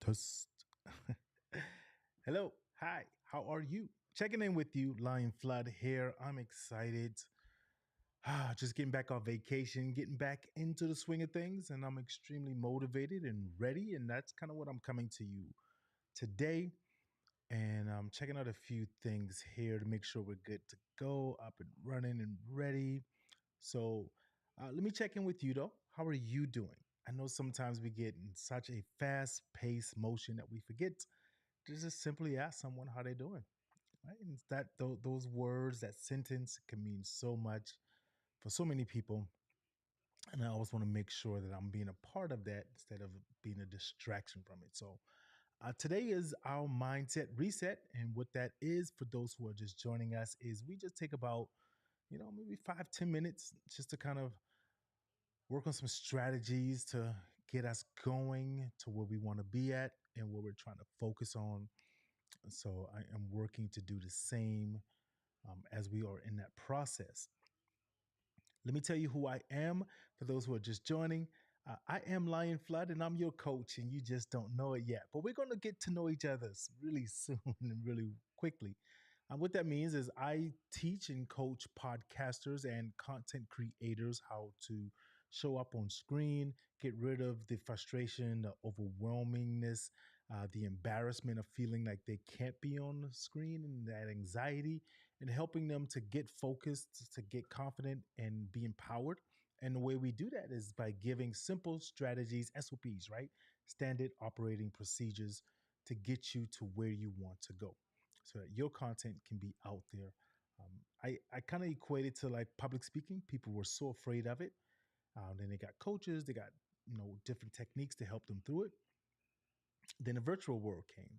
Post. Hello. Hi. How are you? Checking in with you, Lion Flood here. I'm excited. Just getting back off vacation, getting back into the swing of things, and I'm extremely motivated and ready. And that's kind of what I'm coming to you today. And I'm checking out a few things here to make sure we're good to go, up and running and ready. So let me check in with you though. How are you doing? I know sometimes we get in such a fast paced motion that we forget to just simply ask someone how they're doing. Right? And those words, that sentence can mean so much for so many people. And I always want to make sure that I'm being a part of that instead of being a distraction from it. So today is our mindset reset. And what that is for those who are just joining us is we just take about, maybe 5-10 minutes just to kind of work on some strategies to get us going to where we want to be at and what we're trying to focus on. So I am working to do the same as we are in that process. Let me tell you who I am for those who are just joining. I am Lion Flood and I'm your coach, and you just don't know it yet. But we're going to get to know each other really soon and really quickly. What that means is I teach and coach podcasters and content creators how to show up on screen, get rid of the frustration, the overwhelmingness, the embarrassment of feeling like they can't be on the screen, and that anxiety, and helping them to get focused, to get confident, and be empowered. And the way we do that is by giving simple strategies, SOPs, right? Standard operating procedures to get you to where you want to go so that your content can be out there. I kind of equate it to like public speaking. People were so afraid of it. Then they got coaches, they got different techniques to help them through it. Then the virtual world came.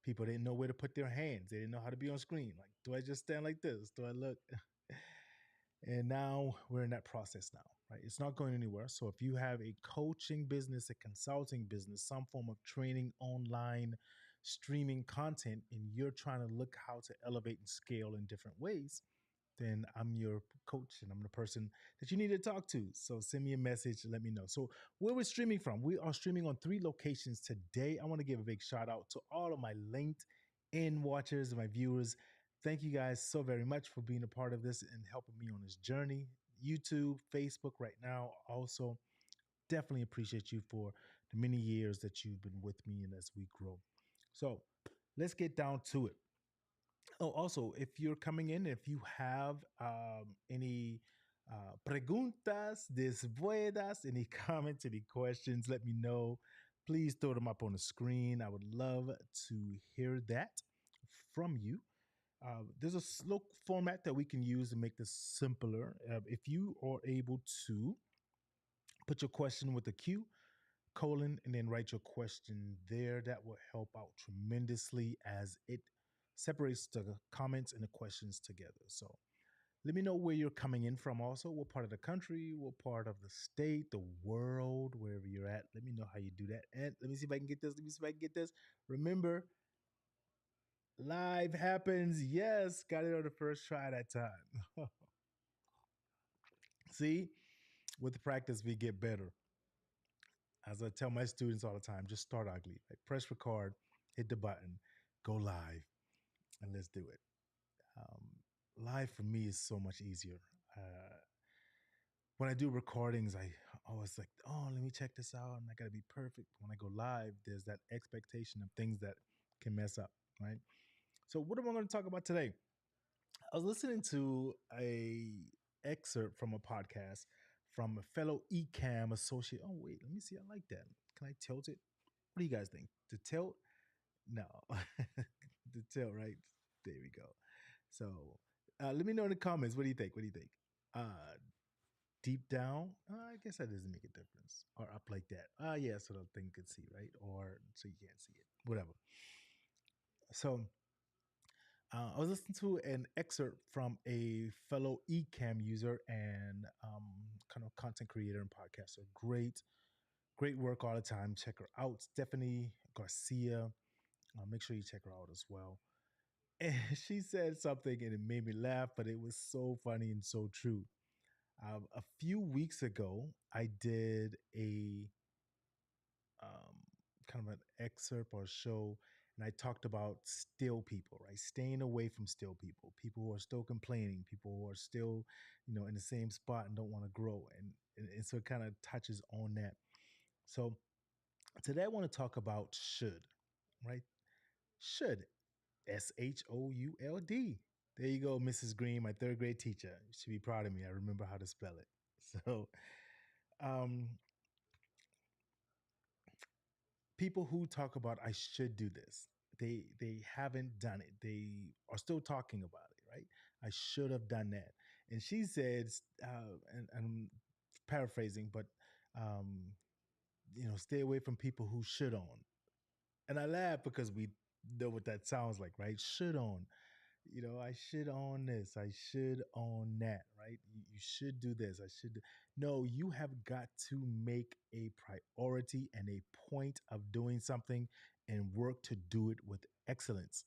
People didn't know where to put their hands. They didn't know how to be on screen. Like, do I just stand like this? Do I look? And now we're in that process now, right? It's not going anywhere. So if you have a coaching business, a consulting business, some form of training online, streaming content, and you're trying to look how to elevate and scale in different ways, then I'm your coach and I'm the person that you need to talk to. So send me a message and let me know. So where we're streaming from, we are streaming on 3 locations today. I want to give a big shout out to all of my LinkedIn watchers and my viewers. Thank you guys so very much for being a part of this and helping me on this journey. YouTube, Facebook right now also. Definitely appreciate you for the many years that you've been with me and as we grow. So let's get down to it. Oh, also, if you're coming in, if you have any preguntas, despuedas, any comments, any questions, let me know. Please throw them up on the screen. I would love to hear that from you. There's a slow format that we can use to make this simpler. If you are able to put your question with a Q, colon, and then write your question there, that will help out tremendously as it separates the comments and the questions together. So let me know where you're coming in from also, what part of the country, what part of the state, the world, wherever you're at. Let me know how you do that. And let me see if I can get this. Let me see if I can get this. Remember, live happens. Yes, got it on the first try that time. See, with the practice, we get better. As I tell my students all the time, just start ugly. Like press record, hit the button, go live, and let's do it. Um, Live for me is so much easier. Uh, when I do recordings, I always like, oh, let me check this out, and I gotta be perfect. When I go live, there's that expectation of things that can mess up, right? So, what am I going to talk about today? I was listening to a excerpt from a podcast from a fellow ECAM associate. Oh, wait, let me see. I like that. Can I tilt it? What do you guys think? The tilt? No, the tilt, right? There we go. So let me know in the comments. What do you think? What do you think? Uh, Deep down, I guess that doesn't make a difference. Or up like that. Yeah, so the thing could see, right? Or so you can't see it. Whatever. So I was listening to an excerpt from a fellow Ecamm user and kind of content creator and podcaster. Great work all the time. Check her out, Stephanie Garcia. Make sure you check her out as well. And she said something and it made me laugh, but it was so funny and so true. A few weeks ago, I did a um, kind of an excerpt or show, and I talked about still people, right? Staying away from still people, people who are still complaining, people who are still, in the same spot and don't want to grow, and so it kind of touches on that. So today I want to talk about should, right? Should, SHOULD. There you go, Mrs. Green, my third grade teacher. You should be proud of me. I remember how to spell it. So, um, people who talk about I should do this, they haven't done it. They are still talking about it, right? I should have done that. And she says, and I'm paraphrasing, but um, stay away from people who should on. And I laugh because we know what that sounds like, right? Should on. I should own this. I should own that, right? You should do this. I should. No, you have got to make a priority and a point of doing something and work to do it with excellence.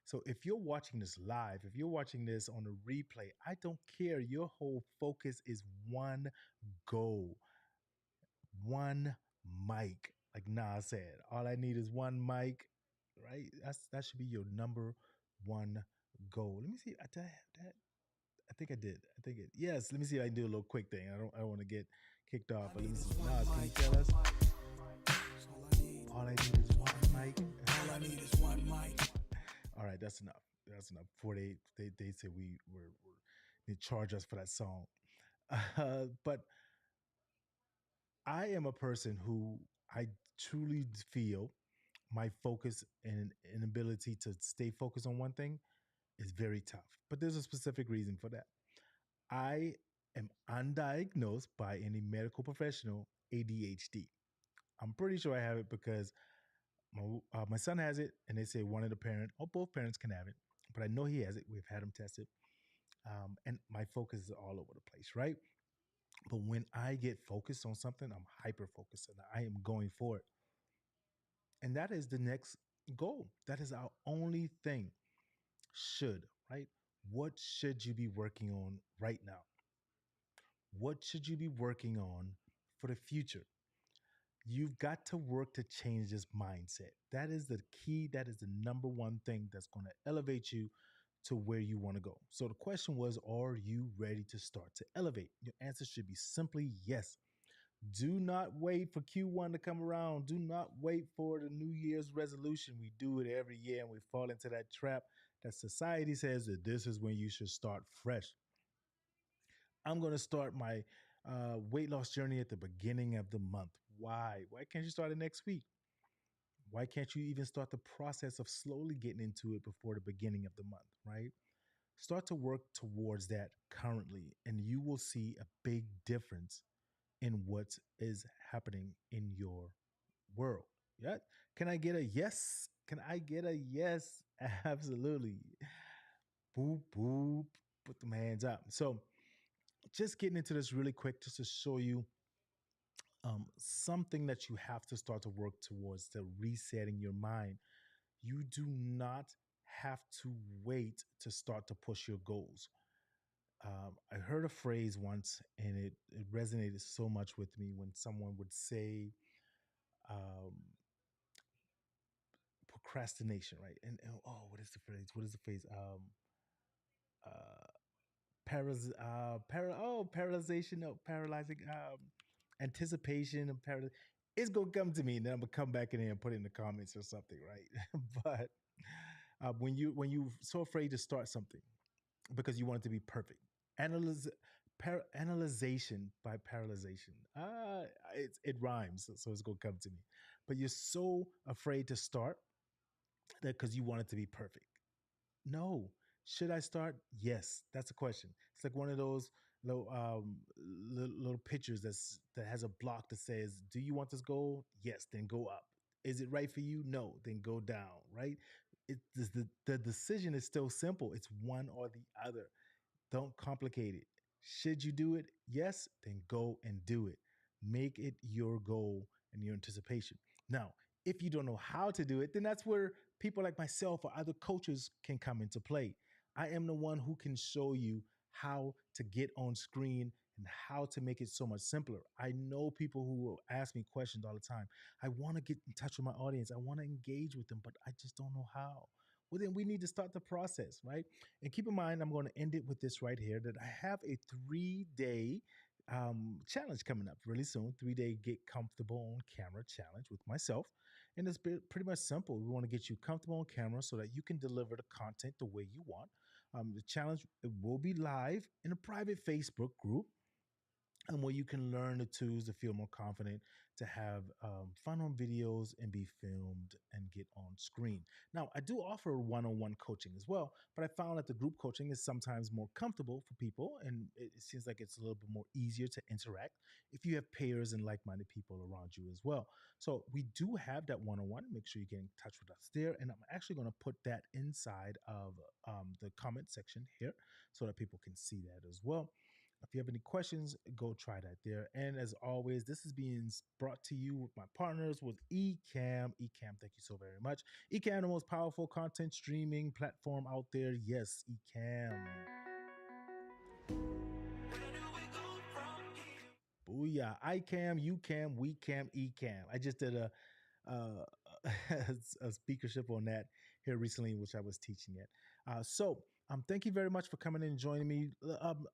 So if you're watching this live, if you're watching this on a replay, I don't care. Your whole focus is one goal, one mic. Like Nas said, all I need is one mic, right? That should be your number one goal. Let me see. Did I have that? I think I did. I think it. Yes. Let me see if I can do a little quick thing. I don't want to get kicked off, but let me see. Nas, can you tell us? All I need is one mic. All I need is one mic. All right, that's enough. That's enough. Before they say they charge us for that song. But I am a person who I truly feel my focus and inability to stay focused on one thing is very tough. But there's a specific reason for that. I am undiagnosed by any medical professional ADHD. I'm pretty sure I have it because my son has it, and they say one of the parent or both parents can have it. But I know he has it. We've had him tested, and my focus is all over the place, right? But when I get focused on something, I'm hyper focused, and I am going for it. And that is the next goal. That is our only thing. Should, right? What should you be working on right now? What should you be working on for the future? You've got to work to change this mindset. That is the key. That is the number one thing that's going to elevate you to where you want to go. So the question was, are you ready to start to elevate? Your answer should be simply yes. Do not wait for Q1 to come around. Do not wait for the New Year's resolution. We do it every year and we fall into that trap that society says that this is when you should start fresh. I'm going to start my weight loss journey at the beginning of the month. Why? Why can't you start it next week? Why can't you even start the process of slowly getting into it before the beginning of the month, right? Start to work towards that currently, and you will see a big difference in what is happening in your world. Yeah. Can I get a yes? Can I get a yes? Absolutely. Boop, boop. Put them hands up. So, just getting into this really quick, just to show you something that you have to start to work towards to resetting your mind. You do not have to wait to start to push your goals. I heard a phrase once and it resonated so much with me when someone would say um, procrastination, right? And oh, what is the phrase? What is the phrase? Uh, paralyzation, no, paralyzing, anticipation of it's gonna come to me, and then I'm gonna come back in here and put it in the comments or something, right? But when you so afraid to start something because you want it to be perfect, analyze analyzation by paralyzation. It rhymes, so it's gonna come to me. But you're so afraid to start that because you want it to be perfect. No. Should I start? Yes. That's a question. It's like one of those little pictures that has a block that says, "Do you want this goal? Yes. Then go up. Is it right for you? No. Then go down." Right? The decision is still simple. It's one or the other. Don't complicate it. Should you do it? Yes, then go and do it. Make it your goal and your anticipation. Now, if you don't know how to do it, then that's where people like myself or other coaches can come into play. I am the one who can show you how to get on screen and how to make it so much simpler. I know people who will ask me questions all the time. I want to get in touch with my audience. I want to engage with them, but I just don't know how. Well, then we need to start the process, right? And keep in mind, I'm going to end it with this right here that I have a 3 day challenge coming up really soon. 3 day get comfortable on camera challenge with myself. And it's pretty much simple. We want to get you comfortable on camera so that you can deliver the content the way you want. The challenge it will be live in a private Facebook group and where you can learn the tools to feel more confident, to have fun on videos and be filmed and get on screen. Now, I do offer one-on-one coaching as well, but I found that the group coaching is sometimes more comfortable for people, and it seems like it's a little bit more easier to interact if you have peers and like-minded people around you as well. So we do have that one-on-one. Make sure you get in touch with us there, and I'm actually going to put that inside of the comment section here so that people can see that as well. If you have any questions, go try that there. And as always, this is being brought to you with my partners with Ecamm. Ecamm, thank you so very much. Ecamm, the most powerful content streaming platform out there. Yes, Ecamm. Booyah. iCam, UCam, WeCam, Ecamm. I just did uh, a speakership on that here recently, which I was teaching it. Thank you very much for coming in and joining me.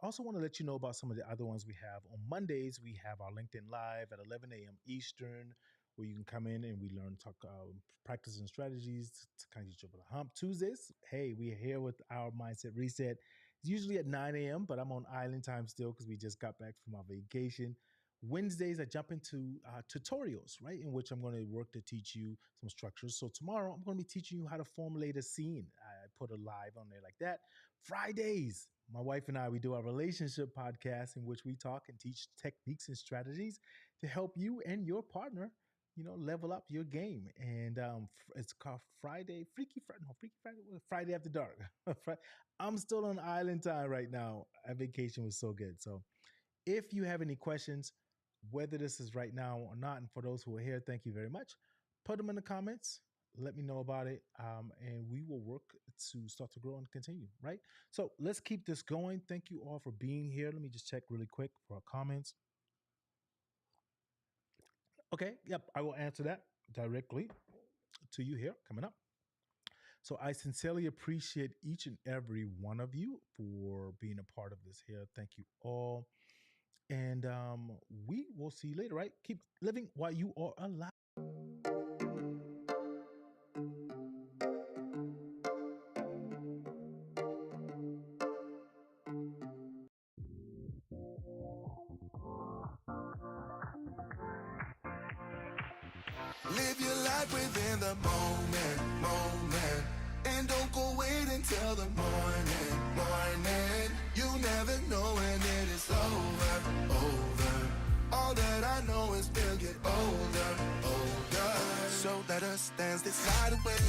Also want to let you know about some of the other ones we have. On Mondays, we have our LinkedIn Live at 11 a.m. Eastern, where you can come in and we learn, talk, practice and strategies to kind of get you over the hump. Tuesdays, hey, we're here with our Mindset Reset. It's usually at 9 a.m., but I'm on island time still because we just got back from our vacation. Wednesdays, I jump into tutorials, right, in which I'm going to work to teach you some structures. So tomorrow, I'm going to be teaching you how to formulate a scene. I put a live on there like that. Fridays, my wife and I, we do our relationship podcast in which we talk and teach techniques and strategies to help you and your partner, level up your game. And it's called Freaky Friday, Friday After Dark. I'm still on island time right now. Our vacation was so good. So if you have any questions, whether this is right now or not, and for those who are here, thank you very much. Put them in the comments. Let me know about it, and we will work to start to grow and continue, right? So let's keep this going. Thank you all for being here. Let me just check really quick for our comments. Okay, yep, I will answer that directly to you here coming up. So I sincerely appreciate each and every one of you for being a part of this here. Thank you all. And we will see you later, right? Keep living while you are alive. Live your life within the moment. And don't go wait until the morning. You never know when it is over. All that I know is we'll get older. So let us dance this night away.